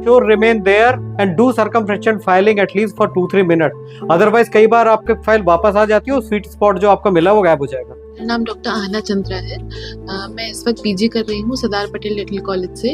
sure remain there and do circumferential filing at least for 2-3 minutes. Otherwise कई बार आपके file वापस आ जाती है, स्वीट स्पॉट जो आपका मिला वो गायब हो जाएगा। मेरा नाम डॉक्टर आहना चंद्रा है। मैं इस वक्त पीजी कर रही हूँ सरदार पटेल लिटिल कॉलेज से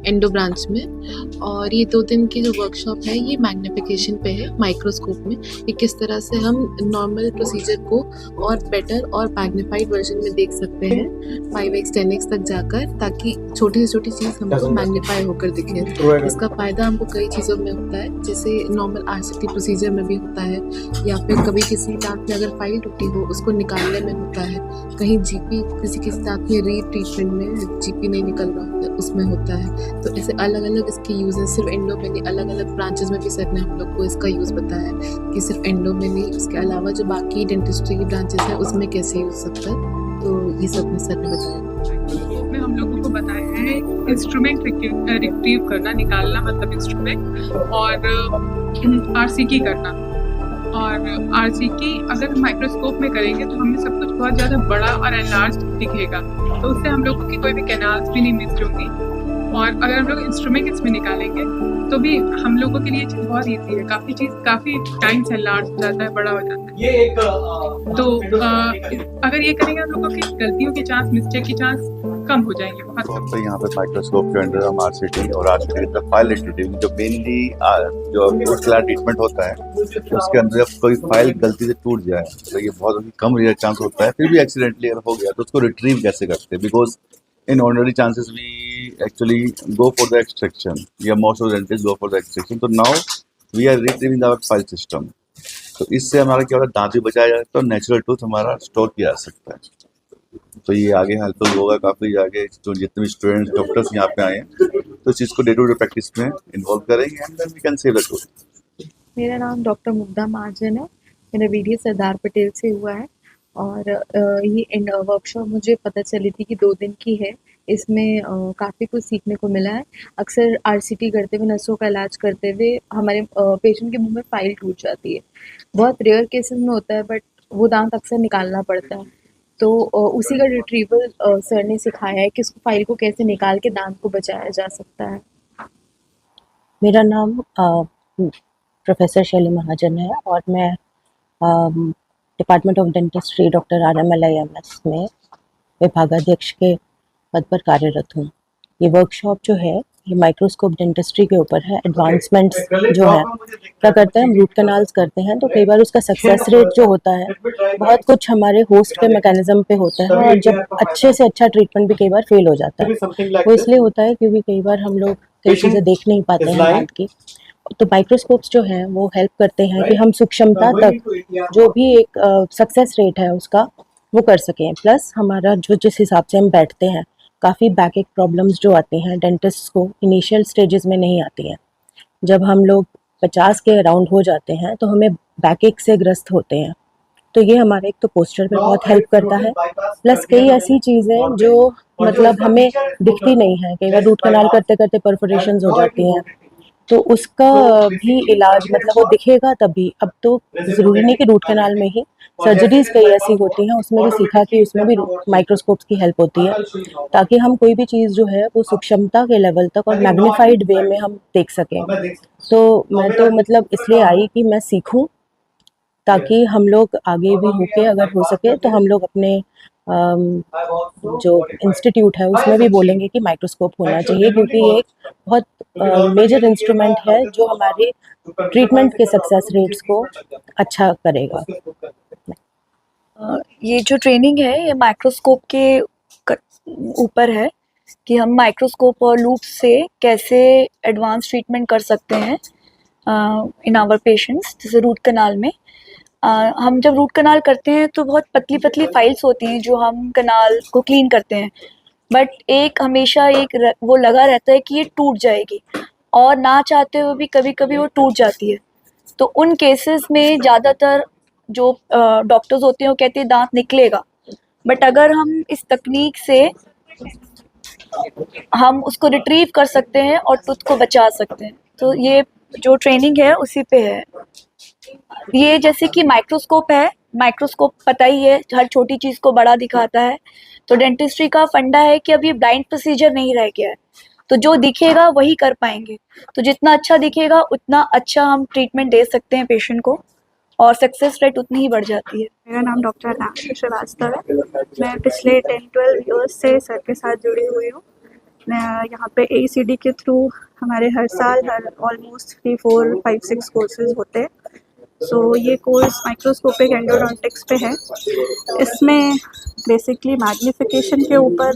एंडो ब्रांच में। और ये 2 दिन की जो वर्कशॉप है ये मैग्निफिकेशन पे है, माइक्रोस्कोप में कि किस तरह से हम नॉर्मल प्रोसीजर को और बेटर और मैग्नीफाइड वर्जन में देख सकते हैं 5x 10x तक जाकर, ताकि छोटी से छोटी चीज़ हमको मैग्नीफाई होकर दिखे। इसका फ़ायदा हमको कई चीज़ों में होता है, जैसे नॉर्मल आरसीटी प्रोसीजर में भी होता है, या फिर कभी किसी दांत में अगर फाइल टूटी हो उसको निकालने में होता है, कहीं जीपी किसी दांत में री ट्रीटमेंट में जीपी नहीं निकल रहा होता है उसमें होता है। तो ऐसे अलग अलग इसके यूजेस, सिर्फ एंडो में नहीं, अलग अलग ब्रांचेस में भी सर ने हम लोग को इसका यूज़ बताया है कि सिर्फ एंडो में नहीं, उसके अलावा जो बाकी डेंटिस्ट्री की ब्रांचेस है उसमें कैसे यूज सकता है। तो ये सब में सर ने बताया। में हम लोगों को बताया है इंस्ट्रूमेंट रिट्रीव करना, निकालना मतलब इंस्ट्रूमेंट, और आरसीटी करना। और आरसीटी अगर माइक्रोस्कोप में करेंगे तो हमें सब कुछ बहुत ज़्यादा बड़ा और एनलार्ज दिखेगा, तो उससे हम लोगों की कोई भी कैनाल्स भी नहीं मिस होंगी। और अगर हम लोग इंस्ट्रूमेंट इसमें निकालेंगे तो भी हम लोगों के लिए चीज़ बहुत ईजी है, काफ़ी टाइम से लार्ज हो जाता है, बड़ा हो जाता है। ये एक तो अगर ये करेंगे हम लोगों की गलतियों के चांस, मिस्टेक के चांस कम हो जाएंगे, बहुत कम। तो यहाँ पे माइक्रोस्कोप के अंडर हम आरसीटी और आरसीटी का फाइल रिट्रीविंग, जो मेनली जो रूट कैनाल ट्रीटमेंट होता है उसके अंदर जब कोई फाइल गलती से टूट जाए तो ये बहुत कम रेयर चांस होता है, फिर भी एक्सीडेंटली अगर हो गया तो उसको रिट्रीव कैसे करते हैं, because in ordinary chances we actually go for the extraction, या most of dentist go for the extraction. तो now we are retrieving our file system. तो इससे हमारा क्या होता है, दांत भी बचाया जाता है और नेचुरल टूथ हमारा स्टोर किया जा सकता है। तो ये आगे हेल्पफुल होगा काफ़ी, आगे जो जितने भी स्टूडेंट्स डॉक्टर्स यहाँ पे आए हैं तो इस चीज़ को डे टू डे प्रैक्टिस में इन्वॉल्व करेंगे and then we can save the tooth. मेरा नाम डॉक्टर मुग्धा महाजन है। मेरा बीडीएस सरदार पटेल से हुआ है और ये वर्कशॉप मुझे पता चली थी कि 2 दिन की है। इसमें काफ़ी कुछ सीखने को मिला है। अक्सर आरसीटी करते हुए, नसों का इलाज करते हुए हमारे पेशेंट के मुंह में फाइल टूट जाती है। बहुत रेयर केसेस में होता है, बट वो दांत अक्सर निकालना पड़ता है। तो उसी का रिट्रीवल सर ने सिखाया है कि उस फाइल को कैसे निकाल के दांत को बचाया जा सकता है। मेरा नाम प्रोफेसर शैली महाजन है और मैं department of dentistry doctor RMLIMS में विभागाध्यक्ष के पद पर कार्यरत हूँ। ये वर्कशॉप जो है ये माइक्रोस्कोप डेंटिस्ट्री के ऊपर है। एडवांसमेंट्स जो है क्या करते हैं, हम रूट कैनाल्स करते हैं तो कई बार उसका सक्सेस रेट जो होता है बहुत कुछ हमारे होस्ट के मैकेनिज्म पे होता है, और जब अच्छे से अच्छा ट्रीटमेंट भी कई बार फेल हो जाता है। वो इसलिए होता है क्योंकि कई बार हम लोग कई चीज़ें देख नहीं पाते हैं दांत की। तो माइक्रोस्कोप्स जो हैं वो हेल्प करते हैं कि हम सूक्ष्मता तक जो भी एक सक्सेस रेट है उसका वो कर सकें। प्लस हमारा जो जिस हिसाब से हम बैठते हैं, काफ़ी बैकएक प्रॉब्लम्स जो आती हैं डेंटिस्ट को इनिशियल स्टेजेस में नहीं आती हैं। जब हम लोग 50 के अराउंड हो जाते हैं तो हमें बैकएक से ग्रस्त होते हैं। तो ये हमारे एक तो पोस्चर पे बहुत हेल्प करता है, प्लस कई ऐसी चीज़ें जो मतलब हमें दिखती नहीं है। कई बार रूट कैनाल करते करते परफोरेशंस हो जाती हैं, तो उसका भी इलाज मतलब वो दिखेगा तभी। अब तो ज़रूरी नहीं कि रूट कैनाल में ही, सर्जरीज कई ऐसी होती हैं उसमें भी सीखा कि उसमें भी माइक्रोस्कोप्स की हेल्प होती है, ताकि हम कोई भी चीज़ जो है वो सूक्ष्मता के लेवल तक और मैग्नीफाइड वे में हम देख सकें। तो मैं तो मतलब इसलिए आई कि मैं सीखूं, ताकि हम लोग आगे भी होके अगर हो सके तो हम लोग अपने जो इंस्टीट्यूट है उसमें भी बोलेंगे कि माइक्रोस्कोप होना चाहिए, क्योंकि ये एक बहुत मेजर इंस्ट्रूमेंट है जो हमारे ट्रीटमेंट के सक्सेस रेट्स को अच्छा करेगा। ये जो ट्रेनिंग है ये माइक्रोस्कोप के ऊपर है कि हम माइक्रोस्कोप और लूप से कैसे एडवांस ट्रीटमेंट कर सकते हैं इन आवर पेशेंट्स। जैसे रूट कनाल में हम जब रूट कनाल करते हैं तो बहुत पतली पतली फाइल्स होती हैं जो हम कनाल को क्लीन करते हैं, बट एक हमेशा एक वो लगा रहता है कि ये टूट जाएगी, और ना चाहते हुए भी कभी कभी वो टूट जाती है। तो उन केसेस में ज़्यादातर जो डॉक्टर्स होते हैं वो कहते हैं दांत निकलेगा, बट अगर हम इस तकनीक से हम उसको रिट्रीव कर सकते हैं और टूथ को बचा सकते हैं। तो ये जो ट्रेनिंग है उसी पे है। ये जैसे कि माइक्रोस्कोप है, माइक्रोस्कोप पता ही है हर छोटी चीज़ को बड़ा दिखाता है। तो डेंटिस्ट्री का फंडा है कि अब ये ब्लाइंड प्रोसीजर नहीं रह गया है, तो जो दिखेगा वही कर पाएंगे। तो जितना अच्छा दिखेगा उतना अच्छा हम ट्रीटमेंट दे सकते हैं पेशेंट को, और सक्सेस रेट उतनी ही बढ़ जाती है। मेरा नाम डॉक्टर आकांक्षा श्रीवास्तव है। मैं पिछले 10-12 ईयर्स से सर के साथ जुड़ी हुई हूँ। मैं यहाँ पे AECD के थ्रू हमारे हर साल ऑलमोस्ट 3, 4, 5, 6 कोर्सेज होते हैं। सो ये कोर्स माइक्रोस्कोपिक एंडोडोंटिक्स पे है। इसमें बेसिकली मैग्नीफिकेशन के ऊपर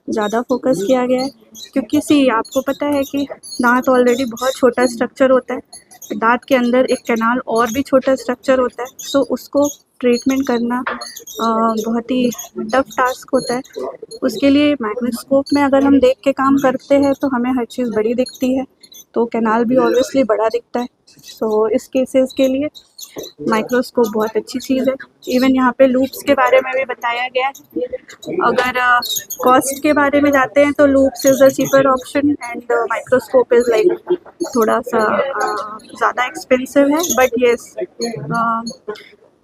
ज़्यादा फोकस किया गया है, क्योंकि आपको पता है कि दांत ऑलरेडी बहुत छोटा स्ट्रक्चर होता है, दांत के अंदर एक कैनाल और भी छोटा स्ट्रक्चर होता है, सो उसको ट्रीटमेंट करना बहुत ही टफ टास्क होता है। उसके लिए माइक्रोस्कोप में अगर हम देख के काम करते हैं तो हमें हर चीज़ बड़ी दिखती है, तो कैनाल भी ऑब्वियसली बड़ा दिखता है। सो इस केसेस के लिए माइक्रोस्कोप बहुत अच्छी चीज़ है। इवन यहाँ पे लूप्स के बारे में भी बताया गया है। अगर कॉस्ट के बारे में जाते हैं तो loops is a cheaper option and microscope is like थोड़ा सा ज़्यादा एक्सपेंसिव है, बट येस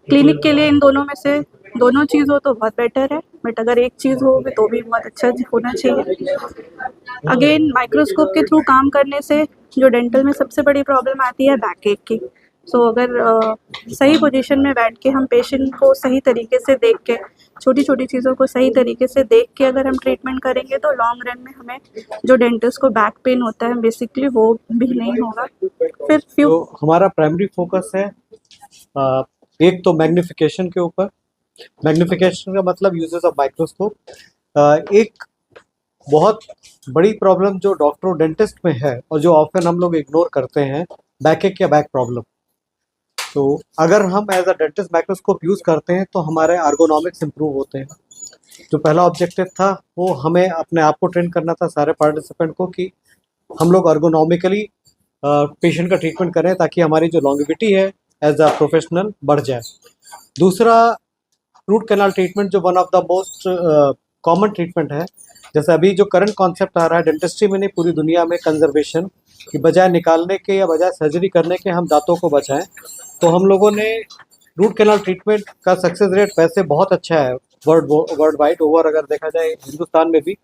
क्लिनिक के लिए इन दोनों में से दोनों चीज़ हो तो बहुत बेटर है, बट अगर एक चीज़ हो तो भी बहुत अच्छा होना चाहिए। अगेन माइक्रोस्कोप के थ्रू काम करने से जो डेंटल में सबसे बड़ी प्रॉब्लम आती है बैक एक की। सो अगर सही पोजीशन में बैठ के हम पेशेंट को सही तरीके से देख के, छोटी छोटी चीज़ों को सही तरीके से देख के अगर हम ट्रीटमेंट करेंगे तो लॉन्ग रन में हमें जो डेंटिस्ट को बैक पेन होता है बेसिकली वो भी नहीं होगा। फिर तो हमारा प्राइमरी फोकस है एक तो मैग्निफिकेशन के ऊपर। मैग्निफिकेशन का मतलब यूजेस ऑफ माइक्रोस्कोप। एक बहुत बड़ी प्रॉब्लम जो डॉक्टर डेंटिस्ट में है और जो ऑफन हम लोग इग्नोर करते हैं, बैक एक या बैक प्रॉब्लम। तो अगर हम as a dentist microscope use करते हैं तो हमारे आर्गोनॉमिक्स इंप्रूव होते हैं। जो पहला ऑब्जेक्टिव था वो हमें अपने आप को ट्रेन करना था, सारे पार्टिसिपेंट को, कि हम लोग आर्गोनॉमिकली पेशेंट का ट्रीटमेंट करें ताकि हमारी जो लॉन्गेविटी है एज अ प्रोफेशनल बढ़ जाए। दूसरा, रूट कैनाल ट्रीटमेंट जो one of the most common treatment है। जैसे अभी जो करंट कॉन्सेप्ट आ रहा है डेंटिस्ट्री में नहीं पूरी दुनिया में, कंजर्वेशन की बजाय निकालने के या बजाय सर्जरी करने के हम दांतों को बचाएं, तो हम लोगों ने रूट कैनाल ट्रीटमेंट का सक्सेस रेट वैसे बहुत अच्छा है वर्ल्ड वाइड ओवर। अगर देखा जाए हिंदुस्तान में भी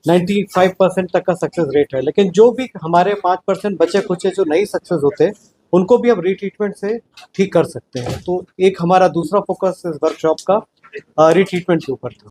95% तक का सक्सेस रेट है। लेकिन जो भी हमारे 5% बचे कुचे जो नहीं सक्सेस होते उनको भी अब रीट्रीटमेंट से ठीक कर सकते हैं। तो एक हमारा दूसरा फोकस इस वर्कशॉप का रीट्रीटमेंट के ऊपर था।